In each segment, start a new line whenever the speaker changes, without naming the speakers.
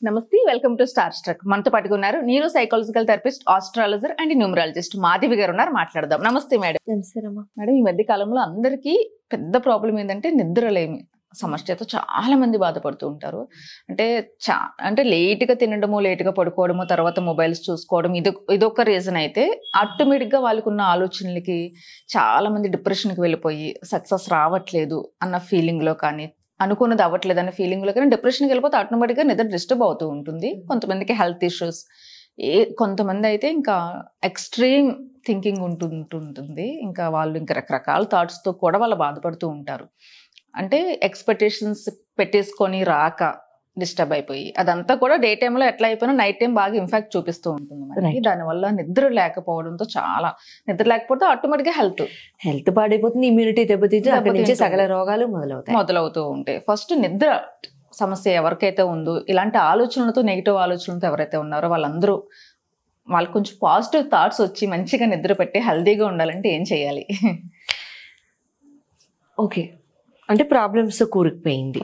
నమస్తే, welcome to star struck. మనతో పట్టుకున్నారు neuro psychological therapist, astrologer and numerologist Madhavi గారు ఉన్నారు. మాట్లాడదాం. నమస్తే మేడం.
నమస్తే రమ్మ.
మేడం, ఈ మధ్య కాలంలో అందరికీ పెద్ద ప్రాబ్లం ఏంటంటే నిద్రలేమి సమస్యతో చాలా మంది బాధపడుతూ ఉంటారు. అంటే లేట్గా తినడము, లేట్గా పడుకోవడము, తర్వాత మొబైల్స్ చూసుకోవడం, ఇదొక రీజన్ అయితే ఆటోమేటిక్గా వాళ్ళకున్న ఆలోచనలకి చాలా మంది డిప్రెషన్కి వెళ్ళిపోయి సక్సెస్ రావట్లేదు అన్న ఫీలింగ్లో కానీ, అనుకున్నది అవ్వట్లేదు అనే ఫీలింగ్లో కానీ డిప్రెషన్కి వెళ్ళిపోతే ఆటోమేటిక్గా నిద్ర డిస్టర్బ్ అవుతూ ఉంటుంది. కొంతమందికి హెల్త్ ఇష్యూస్, కొంతమంది అయితే ఇంకా ఎక్స్ట్రీమ్ థింకింగ్ ఉంటుంటుంది. ఇంకా వాళ్ళు ఇంకా రకరకాల థాట్స్తో కూడా వాళ్ళు బాధపడుతూ ఉంటారు. అంటే ఎక్స్పెక్టేషన్స్ పెట్టేసుకొని రాక డిస్టర్బ్ అయిపోయి అదంతా కూడా డే టైంలో ఎట్లా అయిపోయినా నైట్ టైం బాగా ఇంపాక్ట్ చూపిస్తూ ఉంటుంది మనకి. దానివల్ల నిద్ర లేకపోవడంతో చాలా నిద్ర లేకపోతే ఆటోమేటిక్గా హెల్త్
పాడైపోతుంది, ఇమ్యూనిటీ దెబ్బతింటే అక్కడి నుంచి సకల రోగాలు
మొదలవుతూ ఉంటాయి. ఫస్ట్ నిద్ర సమస్య ఎవరికైతే ఉందో, ఇలాంటి ఆలోచనలతో, నెగిటివ్ ఆలోచనలతో ఎవరైతే ఉన్నారో వాళ్ళకు కొంచెం పాజిటివ్ థాట్స్ వచ్చి మంచిగా నిద్ర పెట్టి హెల్తీగా ఉండాలంటే ఏం చేయాలి?
ఓకే, అంటే ప్రాబ్లమ్స్ తో కూరుకుపోయింది.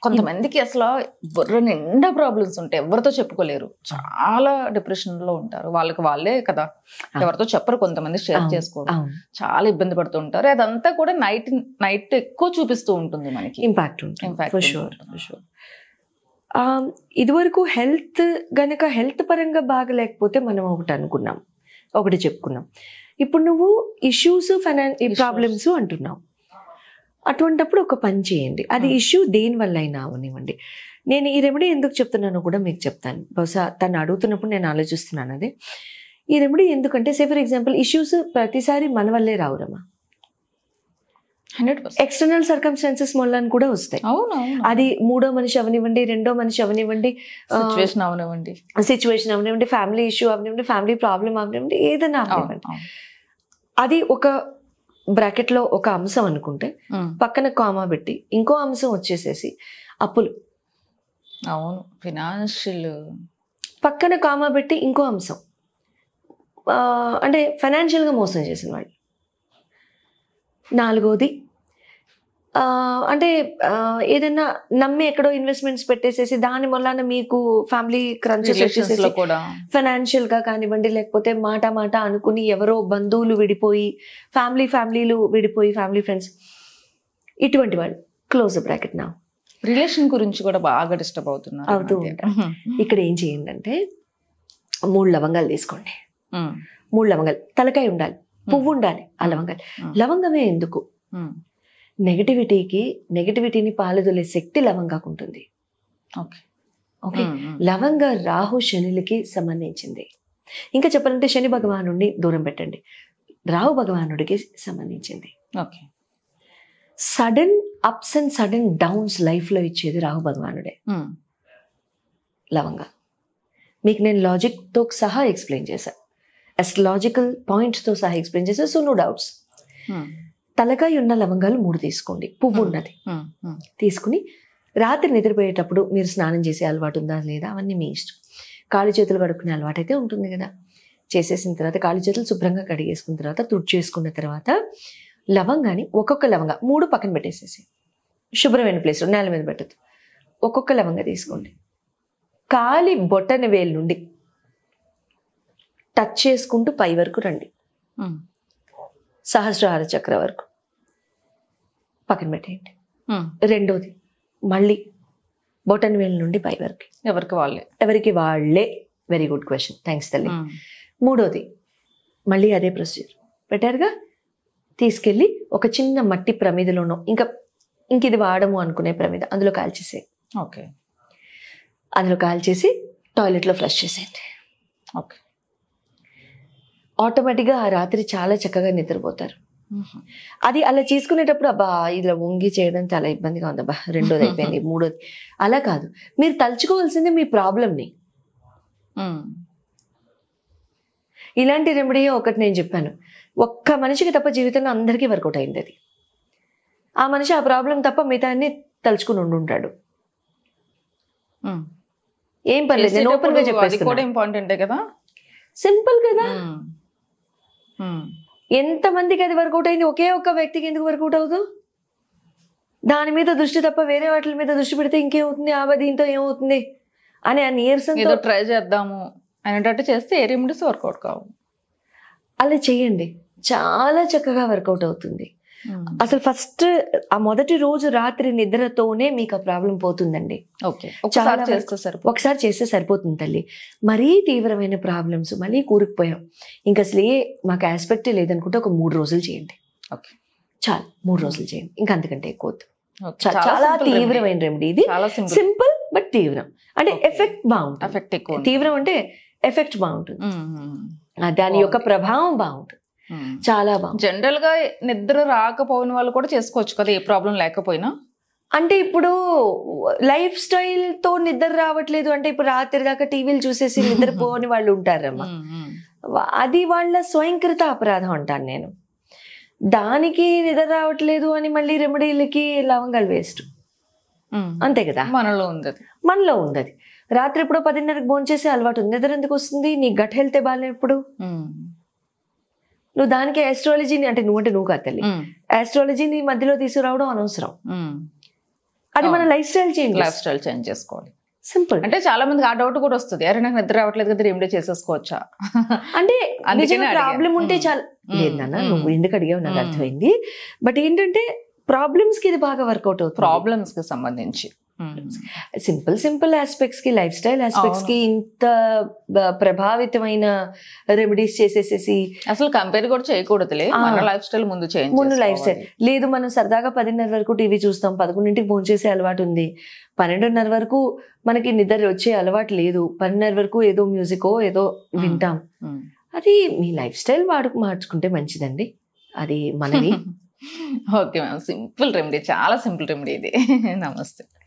కొంతమందికి అసలు బుర్ర నిండా ప్రాబ్లమ్స్ ఉంటాయి, ఎవరితో చెప్పుకోలేరు, చాలా డిప్రెషన్ లో ఉంటారు. వాళ్ళే కదా, ఎవరితో చెప్పరు, కొంతమంది షేర్ చేసుకోరు, చాలా ఇబ్బంది పడుతూ ఉంటారు. అదంతా కూడా నైట్ ఎక్కువ చూపిస్తూ ఉంటుంది మనకి,
ఇంపాక్ట్. ఇదివరకు హెల్త్ పరంగా బాగలేకపోతే మనం ఒకటి చెప్పుకున్నాం. ఇప్పుడు నువ్వు ఇష్యూస్, ప్రాబ్లమ్స్ అంటున్నావు. అటువంటప్పుడు ఒక పని చేయండి. అది ఇష్యూ దేని వల్ల అయినా అవనివ్వండి. నేను ఈ రెమెడీ ఎందుకు చెప్తున్నానో కూడా మీకు చెప్తాను. బహుశా తను అడుగుతున్నప్పుడు నేను ఆలోచిస్తున్నాను అదే. ఈ రెమెడీ ఎందుకంటే, సే ఫర్ ఎగ్జాంపుల్, ఇష్యూస్ ప్రతిసారి మన వల్లే రావురమ్మా.
100%
ఎక్స్టర్నల్ సర్కమ్స్టాన్సెస్ వల్ల కూడా వస్తాయి. అది మూడో మనిషి అవనివ్వండి, రెండో మనిషి అవనివ్వండి, సిచ్యువేషన్ అవనివ్వండి, ఫ్యామిలీ ఇష్యూ అవనివ్వండి, ఫ్యామిలీ ప్రాబ్లం అవనివ్వండి, ఏదైనా అవనివ్వండి. అది ఒక బ్రాకెట్లో ఒక అంశం అనుకుంటే, పక్కన కామా పెట్టి ఇంకో అంశం వచ్చేసేసి అప్పులు.
అవును, ఫినాన్షియల్.
పక్కన కామా పెట్టి ఇంకో అంశం అంటే ఫైనాన్షియల్గా మోసం చేసిన వాళ్ళు. నాలుగోది అంటే ఏదైనా నమ్మి ఎక్కడో ఇన్వెస్ట్మెంట్స్ పెట్టేసేసి దాని వల్ల మీకు ఫ్యామిలీ క్రంచెస్ వచ్చేసేసి ఫైనాన్షియల్ గా కానివ్వండి, లేకపోతే మాట అనుకుని ఎవరో బంధువులు విడిపోయి, ఫ్యామిలీలు విడిపోయి, ఫ్యామిలీ ఫ్రెండ్స్, ఇటువంటి వాళ్ళు క్లోజ్ బ్రాకెట్. నా
రిలేషన్ గురించి కూడా బాగా డిస్టర్బ్ అవుతూ
ఉంటారు. ఇక్కడ ఏం చేయండి అంటే, 3 లవంగాలు తీసుకోండి. 3 లవంగాలు, తలకాయ ఉండాలి, పువ్వు ఉండాలి. ఆ లవంగమే ఎందుకు? నెగటివిటీని పాలదొలే శక్తి లవంగాకు ఉంటుంది. ఓకే, లవంగ రాహు శనులకి సంబంధించింది. ఇంకా చెప్పాలంటే శని భగవానుడిని దూరం పెట్టండి, రాహు భగవానుడికి సంబంధించింది.
Okay,
sudden ups and sudden downs life లో ఇచ్చేది రాహు భగవానుడే. లవంగ మీకు నేను లాజిక్ తో సహా ఎక్స్ప్లెయిన్ చేశాను, అస్ట్రాలజికల్ పాయింట్స్ తో సహా ఎక్స్ప్లెయిన్ చేశాను. So no doubts. తలకాయ ఉన్న లవంగాలు 3 తీసుకోండి, పువ్వు ఉన్నది తీసుకుని, రాత్రి నిద్రపోయేటప్పుడు మీరు స్నానం చేసే అలవాటు ఉందా లేదా అవన్నీ మీ ఇష్టం. కాళ్ళు చేతులు కడుక్కునే అలవాటు అయితే ఉంటుంది కదా, చేసేసిన తర్వాత కాళ్ళు చేతులు శుభ్రంగా కడిగేసుకున్న తర్వాత, తుడిచేసుకున్న తర్వాత లవంగాని ఒక్కొక్క లవంగా 3 పక్కన పెట్టేసేసి శుభ్రమైన ప్లేస్లో నేల మీద పెట్టద్దు. ఒక్కొక్క లవంగా తీసుకోండి, కాలి బొట్టన వేలు నుండి టచ్ చేసుకుంటూ పై వరకు రండి, సహస్రహార చక్ర వరకు పక్కన పెట్టేయండి. రెండోది, మళ్ళీ బొటన్ వేల్ నుండి పై వరకు, ఎవరికి వాళ్ళే. వెరీ గుడ్ క్వశ్చన్, థ్యాంక్స్ తల్లి. మూడోది, మళ్ళీ అదే ప్రొసీజర్ పెట్టారుగా, తీసుకెళ్ళి ఒక చిన్న మట్టి ప్రమిదలోనో, ఇంక ఇది వాడము అనుకునే ప్రమిద, అందులో కాల్చేసే.
ఓకే,
అందులో కాల్చేసి టాయిలెట్లో ఫ్లష్ చేసేయండి.
ఓకే,
ఆటోమేటిక్గా ఆ రాత్రి చాలా చక్కగా నిద్రపోతారు. అది అలా చేసుకునేటప్పుడు అబ్బా ఇలా వంగి చేయడం చాలా ఇబ్బందిగా ఉంది, అబ్బా రెండోది అయిపోయింది, మూడోది, అలా కాదు. మీరు తలుచుకోవాల్సిందే మీ ప్రాబ్లంని. ఇలాంటి రెమెడీ ఒకటి నేను చెప్పాను, ఒక్క మనిషికి తప్ప జీవితంలో అందరికీ వర్కౌట్ అయింది. అది ఆ మనిషి ఆ ప్రాబ్లం తప్ప మిగతాన్ని తలుచుకుని ఉండుంటాడు. ఏం పర్లేదు, నేను ఓపెన్ గా చెప్పేస్తున్నా. సింపుల్ కదా. ఎంతమందికి అది వర్కౌట్ అయింది, ఒకే ఒక్క వ్యక్తికి ఎందుకు వర్కౌట్ అవుతుంది? దాని మీద దృష్టి తప్ప వేరే వాటి మీద దృష్టి పెడితే ఇంకేమవుతుంది, దీంతో ఏమవుతుంది అని ఆ నీరసంతో
ఏదో ట్రై చేద్దాము అనేటట్టు చేస్తే ఏ రెమెడీస్ వర్కౌట్ కావు.
అలా చేయండి, చాలా చక్కగా వర్కౌట్ అవుతుంది. అసలు ఫస్ట్ ఆ మొదటి రోజు రాత్రి నిద్రతోనే మీకు ఆ ప్రాబ్లం పోతుందండి. ఒకసారి చేస్తే సరిపోతుంది తల్లి. మరీ తీవ్రమైన ప్రాబ్లమ్స్ మళ్ళీ కూరుకుపోయాం, ఇంకా అసలు మాకు ఆస్పెక్టే లేదనుకుంటే ఒక 3 రోజులు చేయండి చాలు. 3 రోజులు చేయండి, ఇంకా అంతకంటే ఎక్కువ. చాలా తీవ్రమైన రెమెడీ ఇది, సింపుల్ బట్ తీవ్రం. అంటే ఎఫెక్ట్ బాగుంటుంది. తీవ్రం అంటే ఎఫెక్ట్ బాగుంటుంది, దాని యొక్క ప్రభావం బాగుంటుంది, చాలా బాగుంది.
జనరల్ గా నిద్ర రాకపోయిన వాళ్ళు కూడా చేసుకోవచ్చు కదా, ఏ ప్రాబ్లం లేకపోయినా.
అంటే ఇప్పుడు లైఫ్ స్టైల్ తో నిద్ర రావట్లేదు అంటే ఇప్పుడు రాత్రి దాకా టీవీలు చూసేసి నిద్రపోని వాళ్ళు ఉంటారమ్మా, అది వాళ్ళ స్వయంకృత అపరాధం అంటాను నేను. దానికి నిద్ర రావట్లేదు అని మళ్ళీ రెమెడీలకి లవంగాలు వేస్ట్, అంతే కదా. మనలో ఉంది అది. రాత్రి ఎప్పుడో 10:30కి భోంచేసే అలవాటు ఉంది, నిద్ర ఎందుకు వస్తుంది? నీ గట్ హెల్త్ బాగాలేనప్పుడు నువ్వు దానికి ఆస్ట్రాలజీని అంటే నువ్వు కాదు తల్లి, ఆస్ట్రాలజీని మధ్యలో తీసుకురావడం అనవసరం. అది మన లైఫ్ స్టైల్
చేంజ్ చేసుకోవాలి.
సింపుల్.
అంటే చాలా మందికి ఆ డౌట్ కూడా వస్తుంది, అరే నాకు నిద్ర రావట్లేదు కదా రెమెడీ చేసేసుకోవచ్చా
అంటే ప్రాబ్లం ఉంటే చాలా లేదు నాన్న, నువ్వు ఎందుకు అడిగావు నాకు అర్థమైంది. బట్ ఏంటంటే ప్రాబ్లమ్స్ కి ఇది బాగా వర్కౌట్ అవుతుంది.
ప్రాబ్లమ్స్ కి సంబంధించి
సింపుల్ ఆస్పెక్ట్స్ కి, లైఫ్ స్టైల్ ఆస్పెక్ట్స్ కి ఇంత ప్రభావితమైన రెమెడీస్ చేసేసేసి
అసలు కంపేర్ కూడా చేయకూడదులే. మన లైఫ్ స్టైల్ ముందు
లైఫ్ స్టైల్ లేదు. మనం సరదాగా 10:30 వరకు టీవీ చూస్తాం, 11ంటికి భోంచేసే అలవాటు ఉంది, 12:30 వరకు మనకి నిద్ర వచ్చే అలవాటు లేదు, 12:30 వరకు ఏదో మ్యూజికో ఏదో వింటాం. అది మీ లైఫ్ స్టైల్ మార్చుకుంటే మంచిదండి, అది మనది.
ఓకే మ్యామ్, సింపుల్ రెమెడీ, చాలా సింపుల్ రెమెడీ ఇది. నమస్తే.